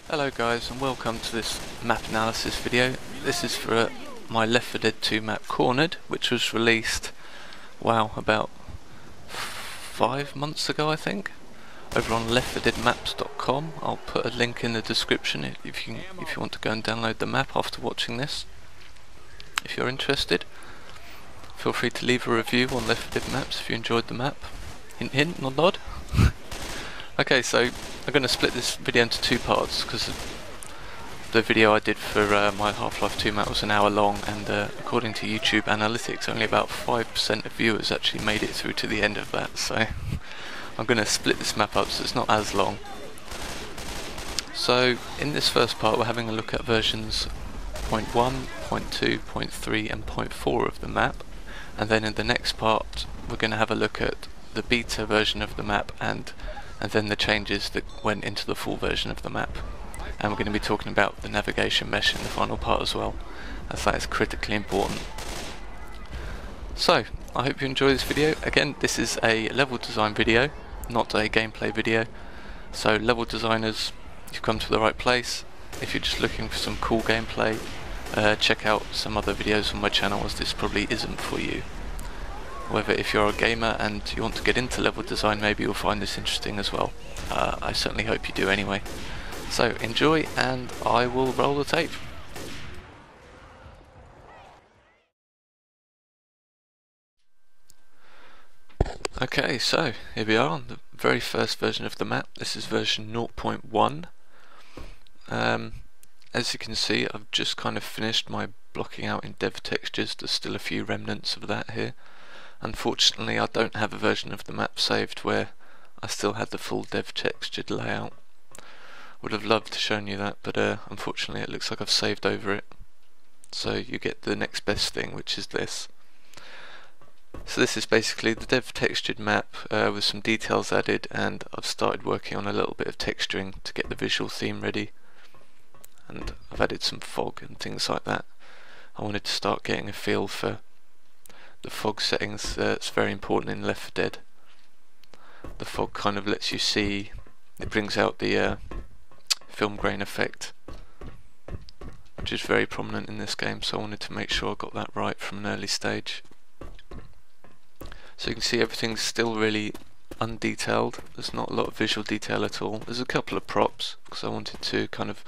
Hello guys, and welcome to this map analysis video. This is for my Left 4 Dead 2 map Cornered, which was released, wow, about 5 months ago I think, over on leftfordeadmaps.com. I'll put a link in the description if you want to go and download the map after watching this. If you're interested, feel free to leave a review on Left 4 Dead Maps if you enjoyed the map. Hint hint, nod nod. Okay, so I'm going to split this video into two parts because the video I did for my Half-Life 2 map was an hour long, and according to YouTube analytics only about 5% of viewers actually made it through to the end of that, so I'm going to split this map up so it's not as long. So in this first part we're having a look at versions 0.1, 0.2, 0.3 and 0.4 of the map, and then in the next part we're going to have a look at the beta version of the map and then the changes that went into the full version of the map. And we're going to be talking about the navigation mesh in the final part as well, as that is critically important. So, I hope you enjoy this video. Again, this is a level design video, not a gameplay video. So level designers, you've come to the right place. If you're just looking for some cool gameplay, check out some other videos on my channel, as this probably isn't for you. However, if you're a gamer and you want to get into level design, maybe you'll find this interesting as well. I certainly hope you do anyway. So enjoy, and I will roll the tape. Okay, so here we are on the very first version of the map. This is version 0.1. As you can see, I've just kind of finished my blocking out in dev textures. There's still a few remnants of that here. Unfortunately, I don't have a version of the map saved where I still had the full dev textured layout. Would have loved to shown you that, but unfortunately it looks like I've saved over it. So you get the next best thing, which is this. So this is basically the dev textured map with some details added, and I've started working on a little bit of texturing to get the visual theme ready. And I've added some fog and things like that. I wanted to start getting a feel for the fog settings. It's very important in Left 4 Dead. The fog kind of lets you see, it brings out the film grain effect, which is very prominent in this game, so I wanted to make sure I got that right from an early stage. So you can see everything's still really undetailed. There's not a lot of visual detail at all. There's a couple of props because I wanted to kind of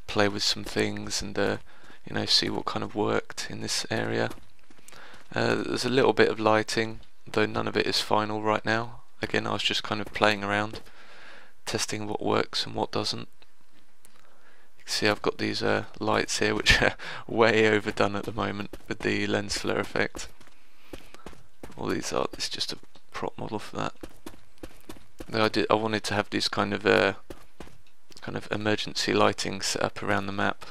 play with some things and you know, see what kind of worked in this area. There's a little bit of lighting, though none of it is final right now. Again, I was just kind of playing around, testing what works and what doesn't. You can see I've got these lights here which are way overdone at the moment with the lens flare effect. All these are, it's just a prop model for that. Though I wanted to have these kind of emergency lighting set up around the map.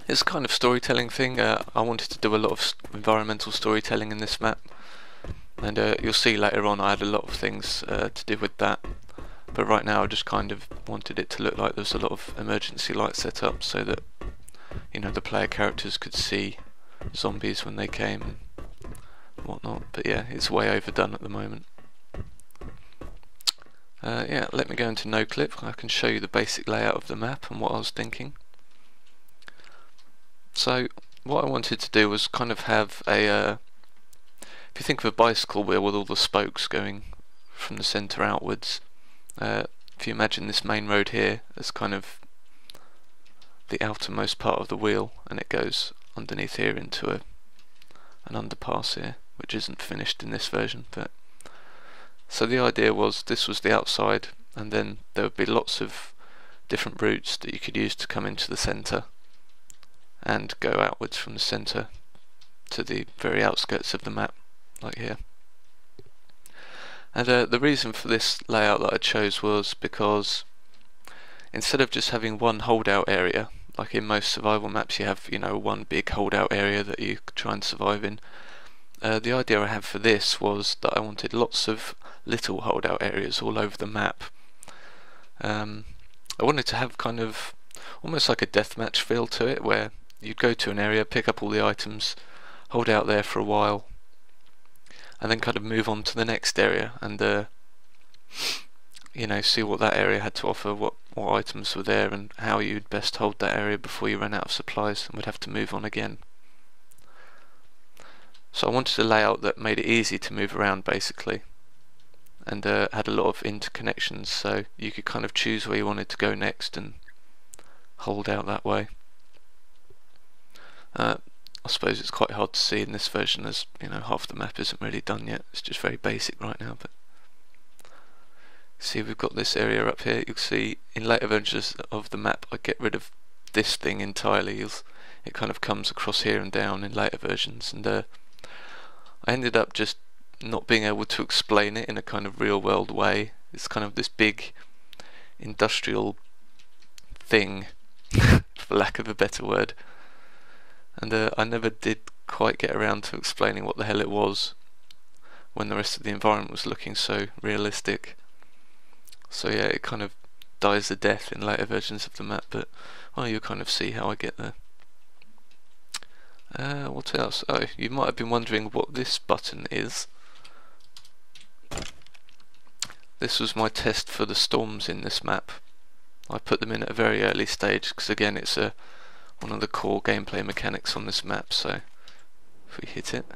It's a kind of storytelling thing. I wanted to do a lot of environmental storytelling in this map, and you'll see later on I had a lot of things to do with that, but right now I just kind of wanted it to look like there's a lot of emergency lights set up so that, you know, the player characters could see zombies when they came and whatnot. But yeah, it's way overdone at the moment. Yeah, let me go into no clip. I can show you the basic layout of the map and what I was thinking. So what I wanted to do was kind of have a, if you think of a bicycle wheel with all the spokes going from the centre outwards, if you imagine this main road here as kind of the outermost part of the wheel, and it goes underneath here into an underpass here, which isn't finished in this version. But so the idea was this was the outside, and then there would be lots of different routes that you could use to come into the centre and go outwards from the centre to the very outskirts of the map, like here. And the reason for this layout that I chose was because instead of just having one holdout area, like in most survival maps you have, you know, one big holdout area that you try and survive in, the idea I had for this was that I wanted lots of little holdout areas all over the map. I wanted to have kind of almost like a deathmatch feel to it, where you'd go to an area, pick up all the items, hold out there for a while, and then kind of move on to the next area. And you know, see what that area had to offer, what items were there, and how you'd best hold that area before you ran out of supplies and would have to move on again. So I wanted a layout that made it easy to move around basically, and had a lot of interconnections, so you could kind of choose where you wanted to go next and hold out that way. I suppose it's quite hard to see in this version, as you know, half the map isn't really done yet. It's just very basic right now, but see, we've got this area up here. You'll see in later versions of the map I get rid of this thing entirely. It kind of comes across here and down in later versions, and I ended up just not being able to explain it in a kind of real world way. It's kind of this big industrial thing for lack of a better word, and I never did quite get around to explaining what the hell it was when the rest of the environment was looking so realistic. So yeah, it kind of dies a death in later versions of the map, but well, you'll kind of see how I get there. What else? Oh, you might have been wondering what this button is. This was my test for the storms in this map. I put them in at a very early stage because again it's one of the core gameplay mechanics on this map, so if we hit it.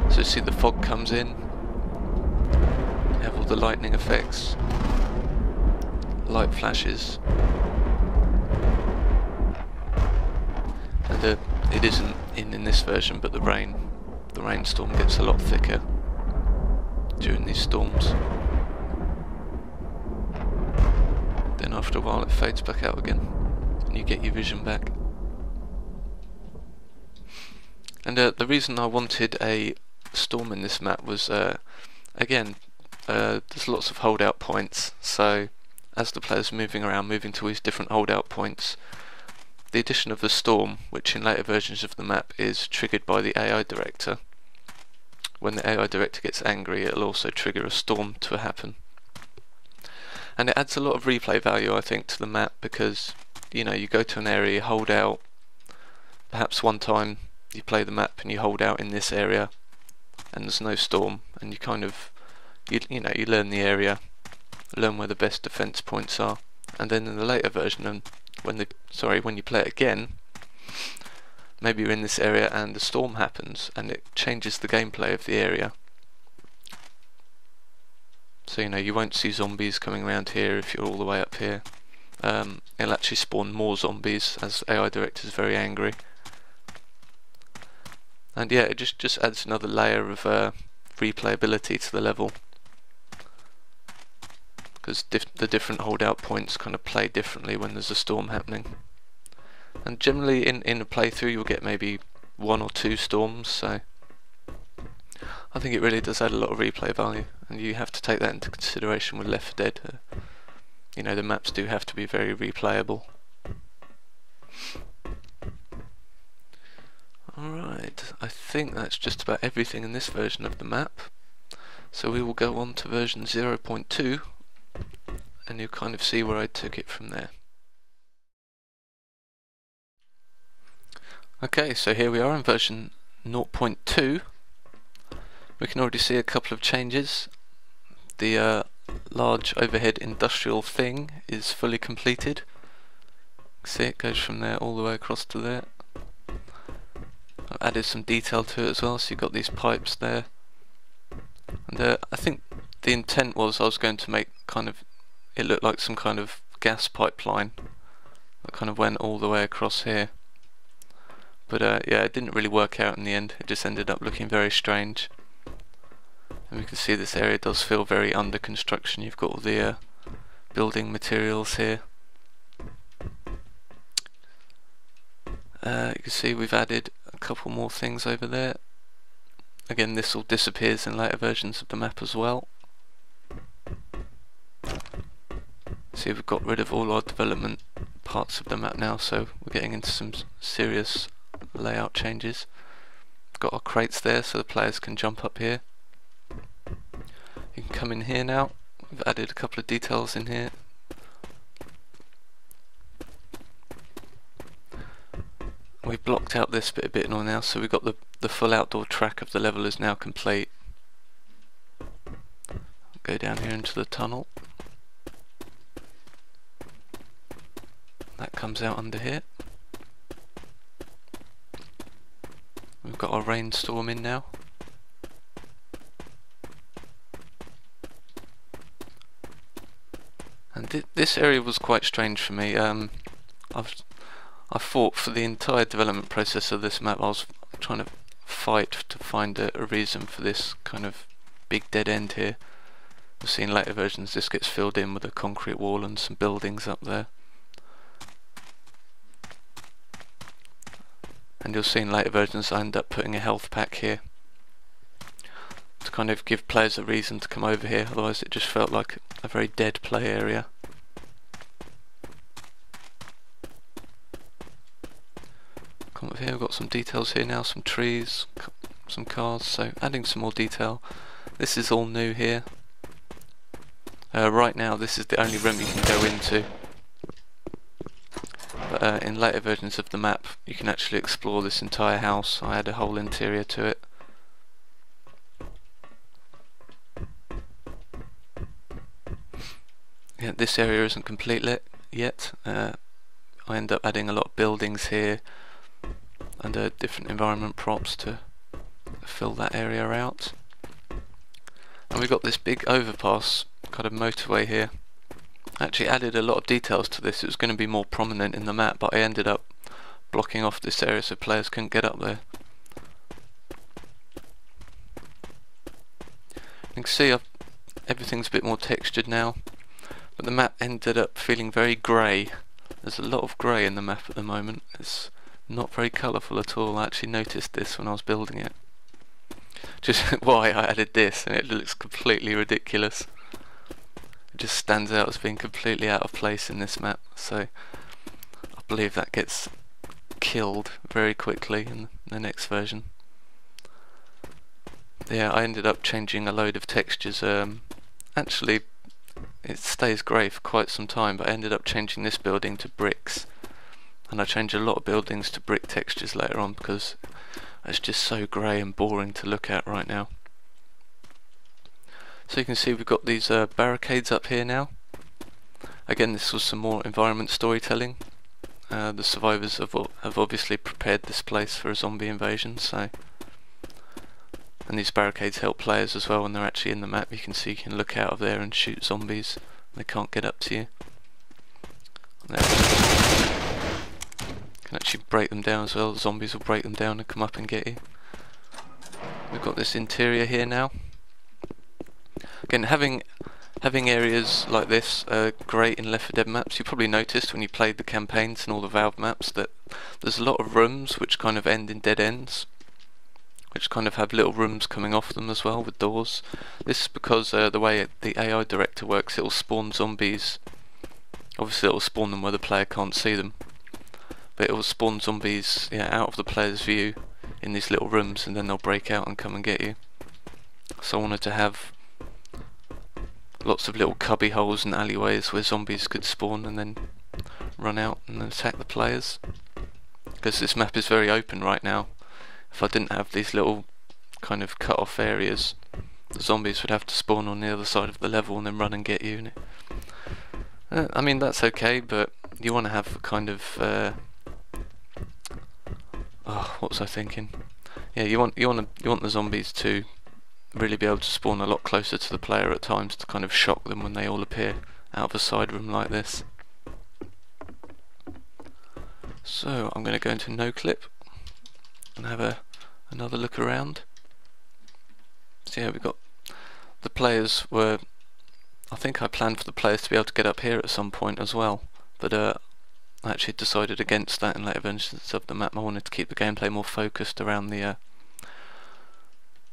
So you see the fog comes in, you have all the lightning effects, light flashes, and it isn't in this version, but the rainstorm gets a lot thicker during these storms. Then after a while it fades back out again and you get your vision back. And the reason I wanted a storm in this map was again, there's lots of holdout points, so as the player's moving around, moving to these different holdout points, the addition of the storm, which in later versions of the map is triggered by the AI director. When the AI director gets angry, it'll also trigger a storm to happen. And it adds a lot of replay value, I think, to the map, because you know, you go to an area, hold out, perhaps one time you play the map and you hold out in this area and there's no storm, and you kind of you know, you learn the area, learn where the best defense points are, and then in the later version, and when you play it again, maybe you're in this area and the storm happens and it changes the gameplay of the area. So you know, you won't see zombies coming around here if you're all the way up here. It'll actually spawn more zombies as AI Director is very angry. And yeah, it just adds another layer of replayability to the level, because the different holdout points kind of play differently when there's a storm happening. And generally in a playthrough you'll get maybe 1 or 2 storms, so I think it really does add a lot of replay value, and you have to take that into consideration with Left 4 Dead. You know, the maps do have to be very replayable. Alright, I think that's just about everything in this version of the map. So we will go on to version 0.2 and you'll kind of see where I took it from there. Okay, so here we are in version 0.2. We can already see a couple of changes. The large overhead industrial thing is fully completed. See, it goes from there all the way across to there. I've added some detail to it as well, so you've got these pipes there. And I think the intent was I was going to make it looked like some kind of gas pipeline that kind of went all the way across here. But yeah, it didn't really work out in the end. It just ended up looking very strange. And we can see this area does feel very under construction. You've got all the building materials here. You can see we've added a couple more things over there. Again, this all disappears in later versions of the map as well. See, we've got rid of all our development parts of the map now, so we're getting into some serious layout changes. Got our crates there so the players can jump up here. You can come in here now. We've added a couple of details in here. We've blocked out this bit more now, so we've got the full outdoor track of the level is now complete. go down here into the tunnel. That comes out under here. We've got our rainstorm in now. And this area was quite strange for me. I thought for the entire development process of this map I was trying to fight to find a reason for this kind of big dead end here. We've seen later versions this gets filled in with a concrete wall and some buildings up there. And you'll see in later versions I end up putting a health pack here to kind of give players a reason to come over here, otherwise it just felt like a very dead play area. Come up here, we've got some details here now, some trees, some cars, so adding some more detail. This is all new here. Right now this is the only room you can go into. But in later versions of the map you can actually explore this entire house. I add a whole interior to it. Yeah, this area isn't complete yet. I end up adding a lot of buildings here and different environment props to fill that area out. And we've got this big overpass kind of motorway here. I actually added a lot of details to this. It was going to be more prominent in the map, but I ended up blocking off this area so players couldn't get up there. You can see everything's a bit more textured now, but the map ended up feeling very grey. There's a lot of grey in the map at the moment. It's not very colourful at all. I actually noticed this when I was building it. Just why I added this, and it looks completely ridiculous. It just stands out as being completely out of place in this map, so I believe that gets killed very quickly in the next version. Yeah, I ended up changing a load of textures. Actually it stays grey for quite some time, but I ended up changing this building to bricks, and I changed a lot of buildings to brick textures later on because it's just so grey and boring to look at right now. So you can see we've got these barricades up here now. Again, this was some more environment storytelling. The survivors have obviously prepared this place for a zombie invasion, so, and these barricades help players as well when they're actually in the map. You can see you can look out of there and shoot zombies. They can't get up to you. You can actually break them down as well. The zombies will break them down and come up and get you. We've got this interior here now. Again, having areas like this great in Left 4 Dead maps. You probably noticed when you played the campaigns and all the Valve maps that there's a lot of rooms which kind of end in dead ends, which kind of have little rooms coming off them as well with doors. This is because the way the AI director works, it will spawn zombies. Obviously it will spawn them where the player can't see them, but it will spawn zombies, yeah, out of the player's view in these little rooms, and then they'll break out and come and get you. So I wanted to have lots of little cubby holes and alleyways where zombies could spawn and then run out and attack the players. Because this map is very open right now. If I didn't have these little kind of cut off areas, the zombies would have to spawn on the other side of the level and then run and get you. I mean, that's okay, but you want to have a kind of what was I thinking? Yeah, you want the zombies to really be able to spawn a lot closer to the player at times to kind of shock them when they all appear out of a side room like this. So I'm going to go into no clip and have another look around. So yeah, we've got the players were, I think I planned for the players to be able to get up here at some point as well, but I actually decided against that in later versions of the map. I wanted to keep the gameplay more focused around the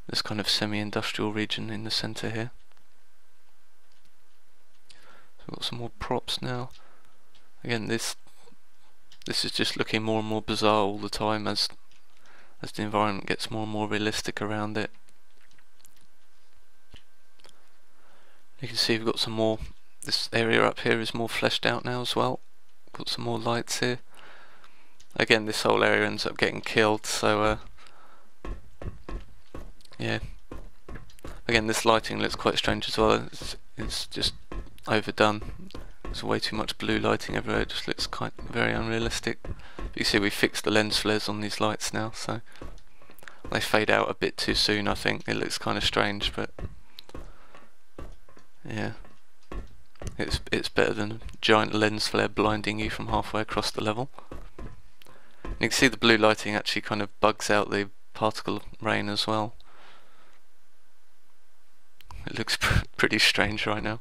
this kind of semi-industrial region in the centre here. So we've got some more props now. Again, this is just looking more and more bizarre all the time as the environment gets more and more realistic around it. You can see we've got some more, this area up here is more fleshed out now as well. Got some more lights here. Again, this whole area ends up getting killed, so yeah. Again, this lighting looks quite strange as well. It's just overdone. There's way too much blue lighting everywhere. It just looks quite very unrealistic. You see, we fixed the lens flares on these lights now, so they fade out a bit too soon. I think it looks kind of strange, but yeah, it's better than a giant lens flare blinding you from halfway across the level. You can see the blue lighting actually kind of bugs out the particle rain as well. It looks pretty strange right now.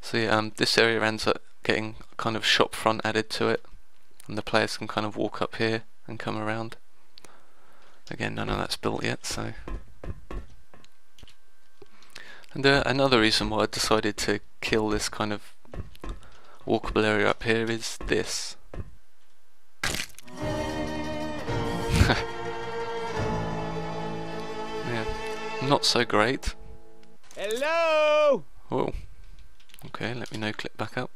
So yeah, this area ends up getting kind of shop front added to it, and the players can kind of walk up here and come around. Again, none of that's built yet, so. And another reason why I decided to kill this kind of walkable area up here is this. Yeah, not so great. Hello! Whoa. Okay, let me no click back up.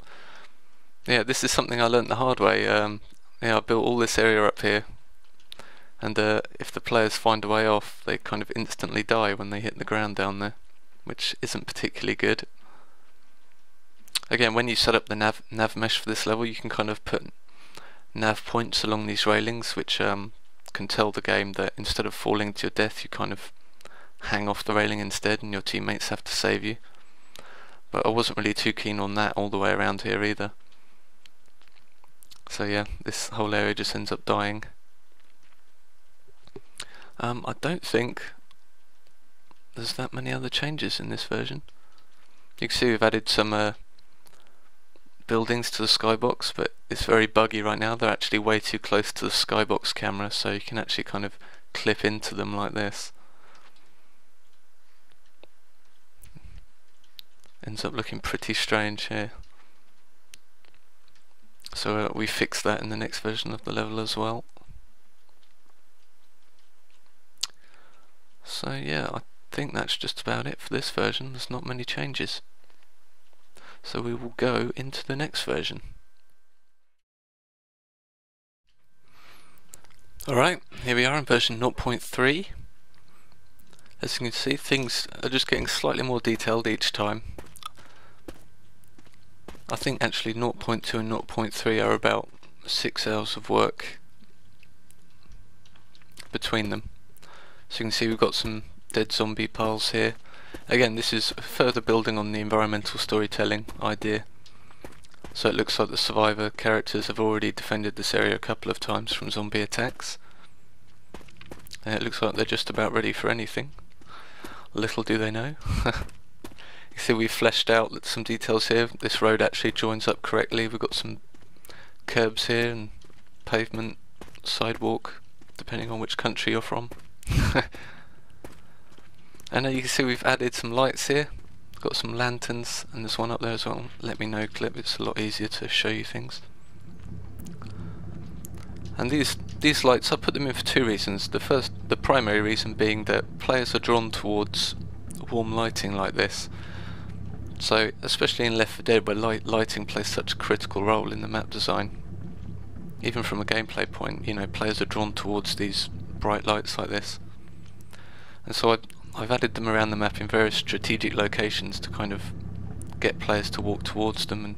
Yeah, this is something I learnt the hard way. Yeah, I built all this area up here, and if the players find a way off, they kind of instantly die when they hit the ground down there, which isn't particularly good. Again, when you set up the nav mesh for this level, you can kind of put nav points along these railings, which can tell the game that instead of falling to your death, you kind of hang off the railing instead, and your teammates have to save you. But I wasn't really too keen on that all the way around here either. So yeah, this whole area just ends up dying. I don't think there's that many other changes in this version. You can see we've added some buildings to the skybox, but it's very buggy right now. They're actually way too close to the skybox camera, so you can actually kind of clip into them like this. Ends up looking pretty strange here. So we fixed that in the next version of the level as well. So yeah, I think that's just about it for this version. There's not many changes. So we will go into the next version. Alright, here we are in version 0.3. As you can see, things are just getting slightly more detailed each time. I think actually 0.2 and 0.3 are about 6 hours of work between them. So you can see we've got some dead zombie piles here. Again, this is further building on the environmental storytelling idea. So it looks like the survivor characters have already defended this area a couple of times from zombie attacks. And it looks like they're just about ready for anything. Little do they know. You see we've fleshed out some details here. This road actually joins up correctly. We've got some curbs here and pavement, sidewalk, depending on which country you're from. And you can see we've added some lights here. Got some lanterns, and there's one up there as well. Let me know clip, it's a lot easier to show you things. And these lights, I put them in for two reasons. The primary reason being that players are drawn towards warm lighting like this. So, especially in Left 4 Dead, where lighting plays such a critical role in the map design, even from a gameplay point, you know, players are drawn towards these bright lights like this. And so I've added them around the map in various strategic locations to kind of get players to walk towards them, and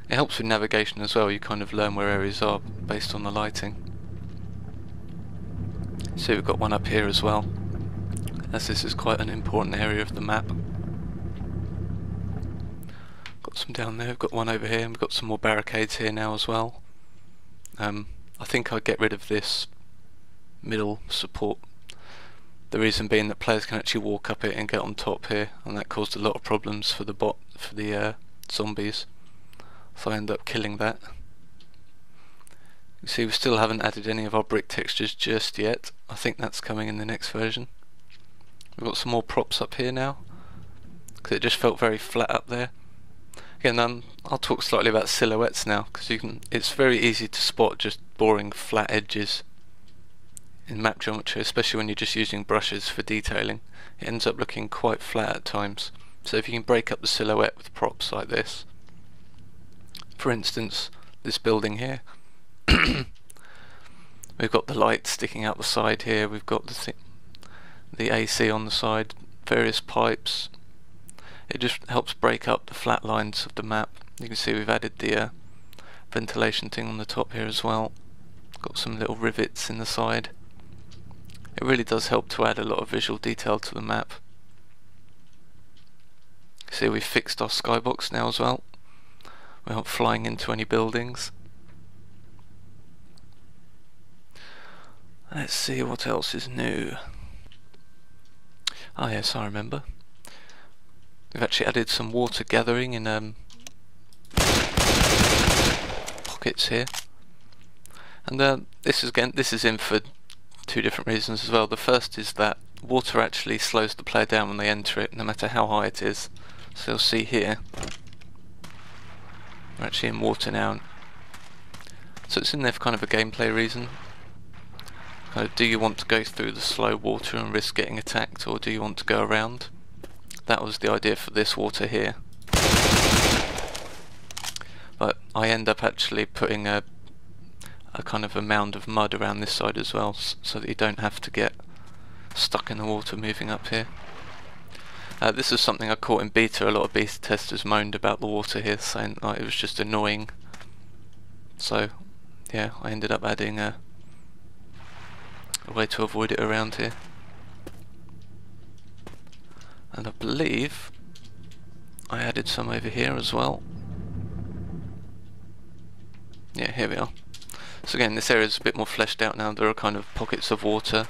it helps with navigation as well. You kind of learn where areas are based on the lighting. So we've got one up here as well, as this is quite an important area of the map. Got some down there, we've got one over here, and we've got some more barricades here now as well. I think I'll get rid of this middle support. The reason being that players can actually walk up it and get on top here, and that caused a lot of problems for the zombies. So I end up killing that. You see we still haven't added any of our brick textures just yet. I think that's coming in the next version. We've got some more props up here now, because it just felt very flat up there. Again, I'll talk slightly about silhouettes now, because it's very easy to spot just boring flat edges in map geometry, especially when you're just using brushes for detailing. It ends up looking quite flat at times. So if you can break up the silhouette with props like this, for instance this building here, we've got the light sticking out the side here, we've got the AC on the side, various pipes. It just helps break up the flat lines of the map. You can see we've added the ventilation thing on the top here as well. Got some little rivets in the side. It really does help to add a lot of visual detail to the map. See, we've fixed our skybox now as well. We're not flying into any buildings. Let's see what else is new. Ah yes, I remember. We've actually added some water gathering in pockets here. And this is in for two different reasons as well. The first is that water actually slows the player down when they enter it, no matter how high it is. So you'll see here, we're actually in water now. So it's in there for kind of a gameplay reason. Kind of, do you want to go through the slow water and risk getting attacked, or do you want to go around? That was the idea for this water here. But I end up actually putting a kind of a mound of mud around this side as well, so that you don't have to get stuck in the water moving up here. This is something I caught in beta. A lot of beta testers moaned about the water here, saying it was just annoying. So yeah, I ended up adding a way to avoid it around here. And I believe I added some over here as well. Yeah, here we are. So again, this area is a bit more fleshed out now. There are kind of pockets of water.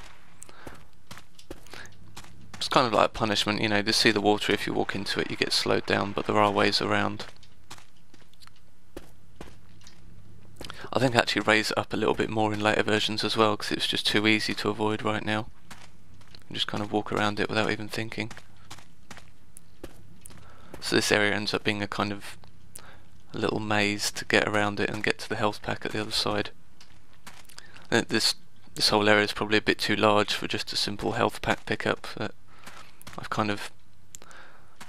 It's kind of like punishment, you know, to see the water, if you walk into it you get slowed down, but there are ways around. I think I actually raise it up a little bit more in later versions as well, because it's just too easy to avoid right now. You just kind of walk around it without even thinking. So this area ends up being a kind of a little maze to get around it and get to the health pack at the other side. This whole area is probably a bit too large for just a simple health pack pickup. But I've kind of,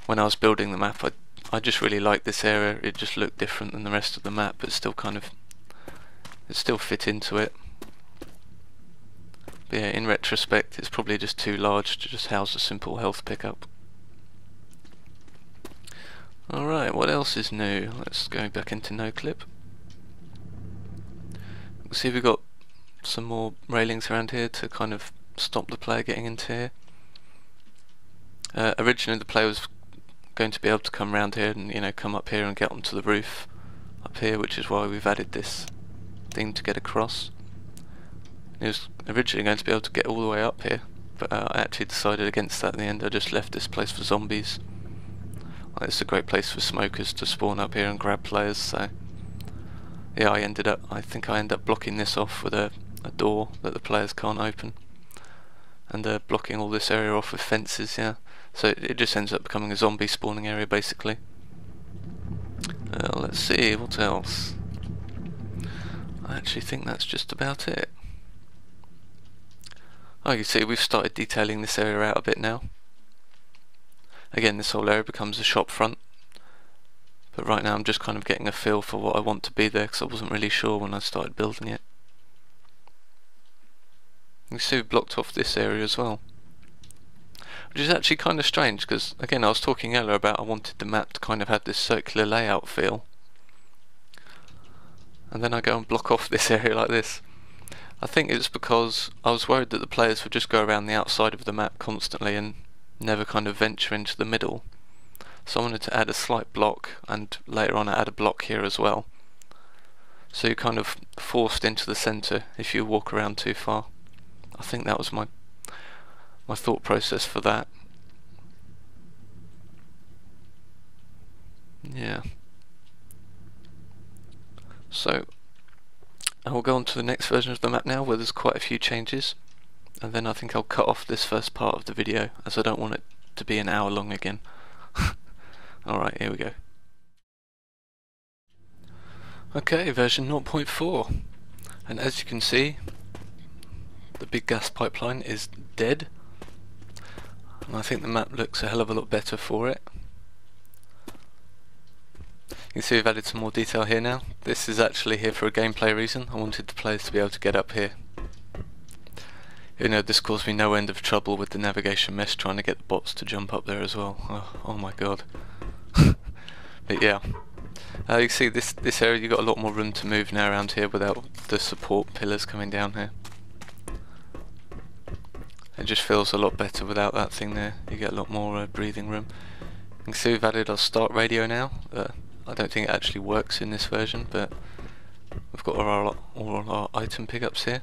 when I was building the map, I just really liked this area. It just looked different than the rest of the map, but still kind of, it still fit into it. But yeah, in retrospect, it's probably just too large to just house a simple health pickup. Alright, what else is new? Let's go back into NoClip. We'll see we've got some more railings around here to kind of stop the player getting into here. Originally the player was going to be able to come around here and, you know, come up here and get onto the roof up here, which is why we've added this thing to get across. He was originally going to be able to get all the way up here, but I actually decided against that in the end. I just left this place for zombies. It's a great place for smokers to spawn up here and grab players, so yeah, I think I end up blocking this off with a door that the players can't open, and blocking all this area off with fences, yeah. So it just ends up becoming a zombie spawning area basically. Let's see, what else? I actually think that's just about it. Oh, you see, we've started detailing this area out a bit now. Again, this whole area becomes a shop front, but right now I'm just kind of getting a feel for what I want to be there, because I wasn't really sure when I started building it. You see we've blocked off this area as well, which is actually kind of strange, because again, I was talking earlier about I wanted the map to kind of have this circular layout feel, and then I go and block off this area like this. I think it's because I was worried that the players would just go around the outside of the map constantly and never kind of venture into the middle. So I wanted to add a slight block, and later on I add a block here as well. So you're kind of forced into the centre if you walk around too far. I think that was my thought process for that. Yeah. So I will go on to the next version of the map now, where there's quite a few changes, and then I think I'll cut off this first part of the video, as I don't want it to be an hour long again. Alright, here we go. Okay, version 0.4, and as you can see, the big gas pipeline is dead, and I think the map looks a hell of a lot better for it. You can see we've added some more detail here now. This is actually here for a gameplay reason. I wanted the players to be able to get up here. You know, this caused me no end of trouble with the navigation mesh trying to get the bots to jump up there as well. Oh my god. But yeah. You can see this area, you've got a lot more room to move now around here without the support pillars coming down here. It just feels a lot better without that thing there. You get a lot more breathing room. You can see we've added our start radio now. I don't think it actually works in this version, but we've got all our item pickups here.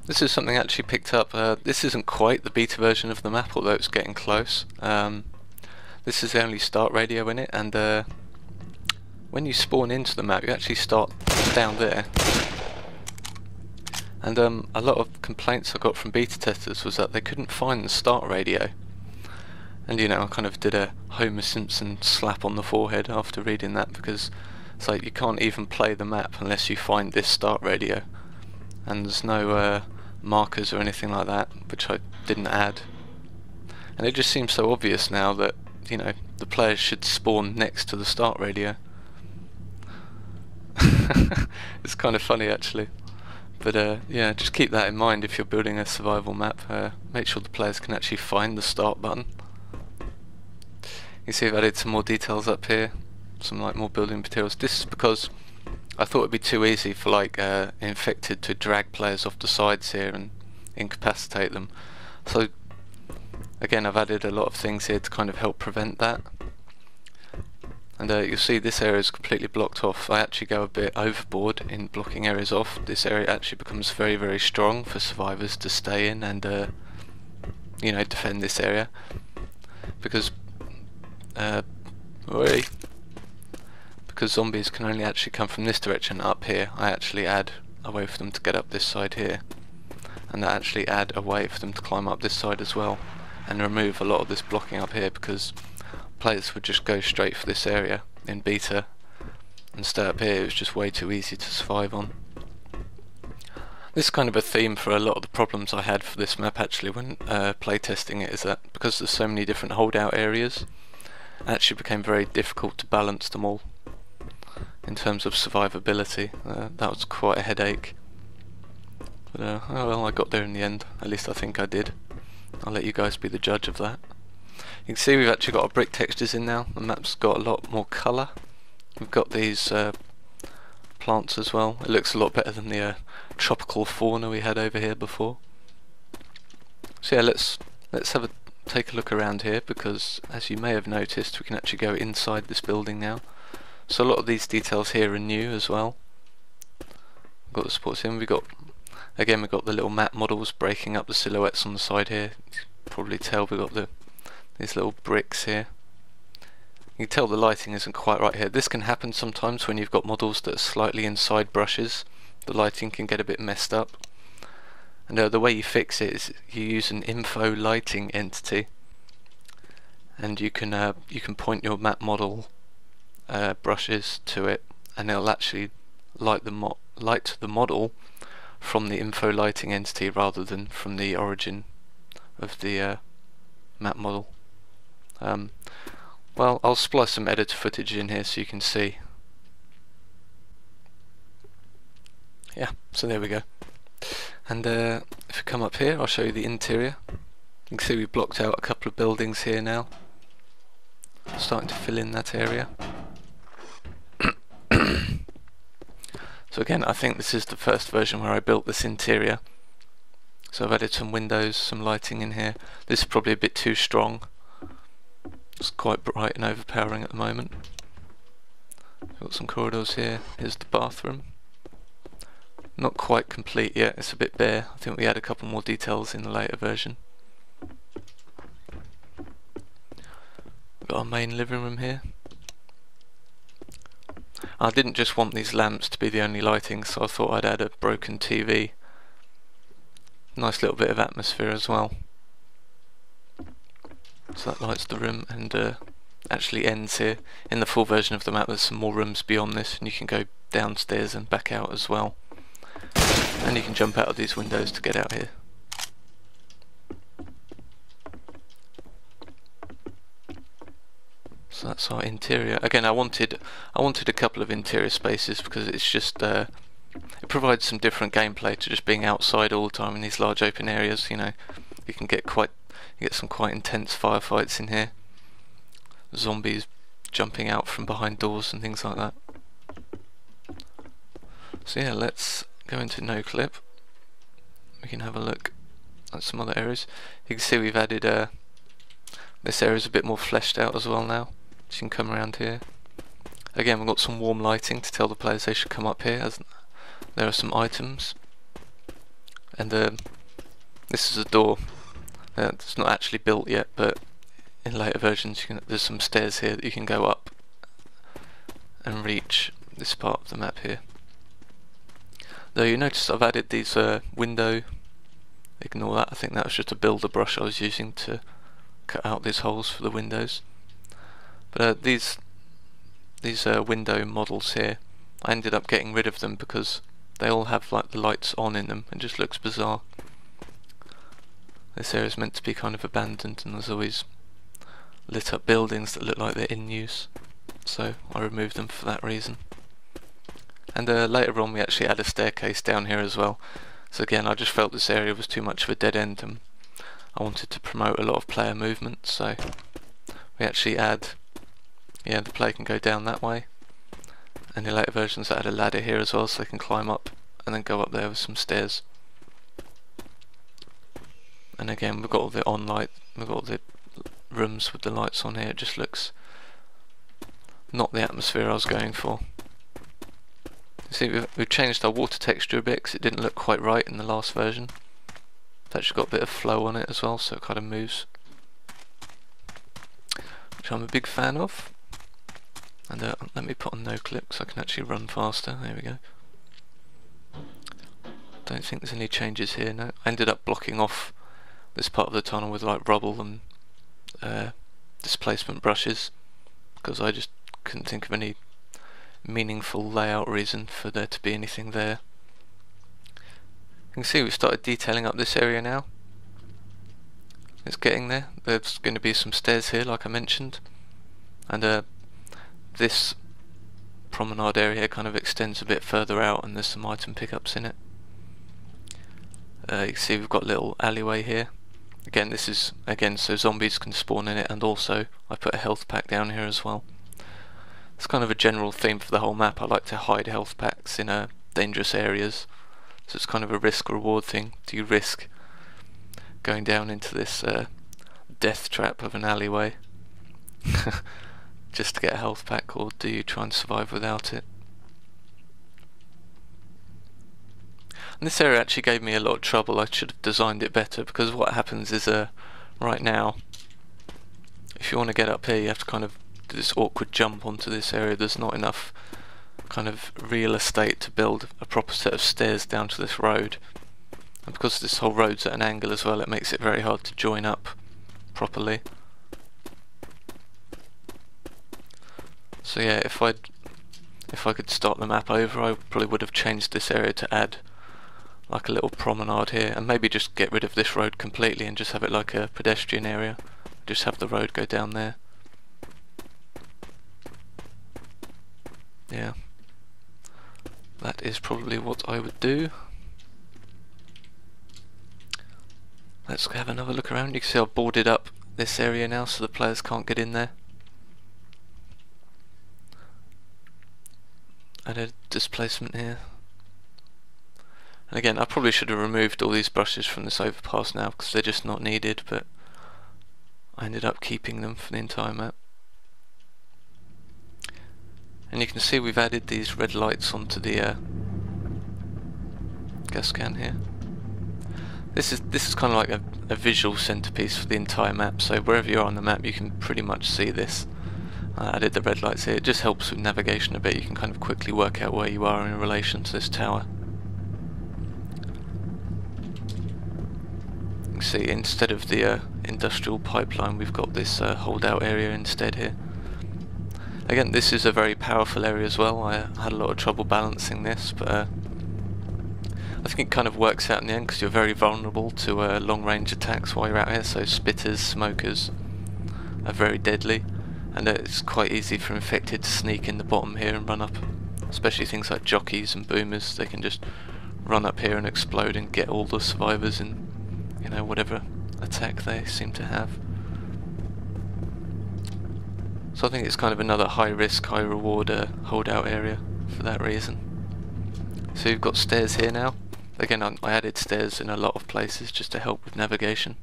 This is something I actually picked up. This isn't quite the beta version of the map, although it's getting close. This is the only start radio in it, and when you spawn into the map, you actually start down there. And a lot of complaints I got from beta testers was that they couldn't find the start radio. And you know, I kind of did a Homer Simpson slap on the forehead after reading that, because it's like you can't even play the map unless you find this start radio. And there's no markers or anything like that, which I didn't add. And it just seems so obvious now that, you know, the players should spawn next to the start radio. It's kind of funny actually. But yeah, just keep that in mind if you're building a survival map. Make sure the players can actually find the start button. You see I've added some more details up here, some like more building materials. This is because I thought it'd be too easy for like infected to drag players off the sides here and incapacitate them. So again, I've added a lot of things here to kind of help prevent that. And you'll see this area is completely blocked off. I actually go a bit overboard in blocking areas off. This area actually becomes very, very strong for survivors to stay in and you know, defend this area, because zombies can only actually come from this direction up here. I actually add a way for them to get up this side here, and I actually add a way for them to climb up this side as well, and remove a lot of this blocking up here, because players would just go straight for this area in beta and stay up here. It was just way too easy to survive on. This is kind of a theme for a lot of the problems I had for this map actually when playtesting it, is that because there's so many different holdout areas, it actually became very difficult to balance them all in terms of survivability. That was quite a headache. But oh well, I got there in the end. At least I think I did. I'll let you guys be the judge of that. You can see we've actually got our brick textures in now. The map's got a lot more colour. We've got these plants as well. It looks a lot better than the tropical fauna we had over here before. So yeah, let's take a look around here, because as you may have noticed, we can actually go inside this building now. So a lot of these details here are new as well. We've got the supports in. We've got the little map models breaking up the silhouettes on the side here. You can probably tell we've got these little bricks here. You can tell the lighting isn't quite right here. This can happen sometimes when you've got models that are slightly inside brushes. The lighting can get a bit messed up. And the way you fix it is you use an info lighting entity, and you can point your map model brushes to it, and it'll actually light the model from the info lighting entity rather than from the origin of the map model. Well, I'll splice some editor footage in here so you can see. Yeah, so there we go. And if you come up here, I'll show you the interior. You can see we've blocked out a couple of buildings here now. Starting to fill in that area. So again, I think this is the first version where I built this interior. So I've added some windows, some lighting in here. This is probably a bit too strong. It's quite bright and overpowering at the moment. We've got some corridors here. Here's the bathroom. Not quite complete yet, it's a bit bare. I think we add a couple more details in the later version. We've got our main living room here. I didn't just want these lamps to be the only lighting, so I thought I'd add a broken TV. Nice little bit of atmosphere as well. So that lights the room, and actually ends here. In the full version of the map there's some more rooms beyond this, and you can go downstairs and back out as well. And you can jump out of these windows to get out here. So that's our interior. Again, I wanted a couple of interior spaces because it's just it provides some different gameplay to just being outside all the time in these large open areas. You know, you can get some quite intense firefights in here. Zombies jumping out from behind doors and things like that. So yeah, let's go into no clip. We can have a look at some other areas. You can see we've added this area is a bit more fleshed out as well now. So you can come around here. Again, we've got some warm lighting to tell the players they should come up here, as there are some items. And this is a door. It's not actually built yet, but in later versions there's some stairs here that you can go up and reach this part of the map here. Though you notice I've added these window, ignore that, I think that was just a builder brush I was using to cut out these holes for the windows. But these window models here, I ended up getting rid of them because they all have like the lights on in them and just looks bizarre. This area is meant to be kind of abandoned and there's always lit up buildings that look like they're in use, so I removed them for that reason. And later on we actually add a staircase down here as well. So again, I just felt this area was too much of a dead end and I wanted to promote a lot of player movement, so we actually add, yeah, the player can go down that way. And in later versions I add a ladder here as well so they can climb up and then go up there with some stairs. And again, we've got all the we've got all the rooms with the lights on here. It just looks not the atmosphere I was going for. See, we've changed our water texture a bit because it didn't look quite right in the last version. It's actually got a bit of flow on it as well, so it kind of moves, which I'm a big fan of. And let me put on no clip so I can actually run faster. There we go. Don't think there's any changes here. No, I ended up blocking off this part of the tunnel with like rubble and displacement brushes because I just couldn't think of any meaningful layout reason for there to be anything there. You can see we've started detailing up this area now. It's getting there. There's going to be some stairs here like I mentioned, and this promenade area kind of extends a bit further out and there's some item pickups in it. You can see we've got a little alleyway here. Again, this is so zombies can spawn in it, and also I put a health pack down here as well. It's kind of a general theme for the whole map. I like to hide health packs in dangerous areas, so it's kind of a risk-reward thing. Do you risk going down into this death trap of an alleyway just to get a health pack, or do you try and survive without it? And this area actually gave me a lot of trouble. I should have designed it better, because what happens is right now, if you want to get up here you have to kind of do this awkward jump onto this area. There's not enough kind of real estate to build a proper set of stairs down to this road, and because this whole road's at an angle as well, it makes it very hard to join up properly. So yeah, if I could start the map over, I probably would have changed this area to add like a little promenade here, and maybe just get rid of this road completely and just have it like a pedestrian area. Just have the road go down there. Yeah, that is probably what I would do. Let's have another look around. You can see I've boarded up this area now so the players can't get in there. Add a displacement here. And again, I probably should have removed all these brushes from this overpass now because they're just not needed, but I ended up keeping them for the entire map. And you can see we've added these red lights onto the gas can here. This is kind of like a visual centerpiece for the entire map, so wherever you are on the map you can pretty much see this. I added the red lights here. It just helps with navigation a bit. You can kind of quickly work out where you are in relation to this tower. You can see instead of the industrial pipeline we've got this holdout area instead here. Again, this is a very powerful area as well. I had a lot of trouble balancing this, but I think it kind of works out in the end because you're very vulnerable to long range attacks while you're out here. So spitters, smokers are very deadly, and it's quite easy for infected to sneak in the bottom here and run up especially things like jockeys and boomers. They can just run up here and explode and get all the survivors in, you know, whatever attack they seem to have. So I think it's kind of another high risk, high reward holdout area for that reason. So you've got stairs here now. Again, I added stairs in a lot of places just to help with navigation.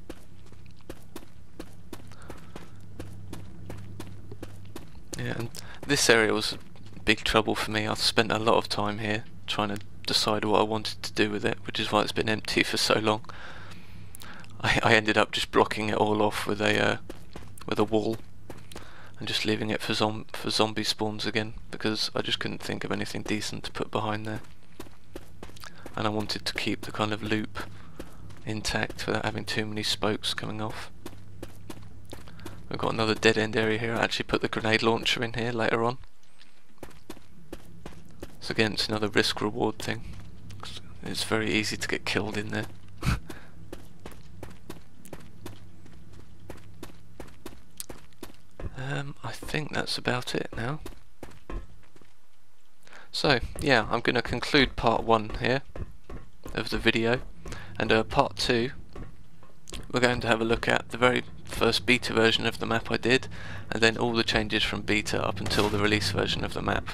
Yeah, and this area was big trouble for me. I've spent a lot of time here trying to decide what I wanted to do with it, which is why it's been empty for so long. I ended up just blocking it all off with a wall and just leaving it for zombie spawns again, because I just couldn't think of anything decent to put behind there. And I wanted to keep the kind of loop intact without having too many spokes coming off. We've got another dead end area here. I actually put the grenade launcher in here later on. So again, it's another risk reward thing. It's very easy to get killed in there. I think that's about it now. So yeah, I'm going to conclude part 1 here of the video, and part 2 we're going to have a look at the very first beta version of the map I did, and then all the changes from beta up until the release version of the map.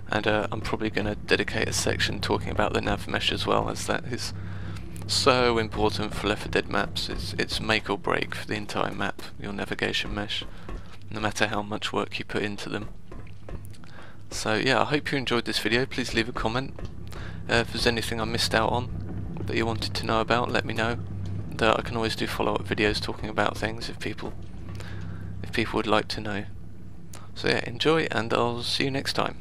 And I'm probably going to dedicate a section talking about the nav mesh as well, as that is so important for Left 4 Dead maps. It's make or break for the entire map, your navigation mesh, no matter how much work you put into them. So yeah, I hope you enjoyed this video. Please leave a comment. If there's anything I missed out on that you wanted to know about, let me know. And I can always do follow-up videos talking about things if people would like to know. So yeah, enjoy, and I'll see you next time.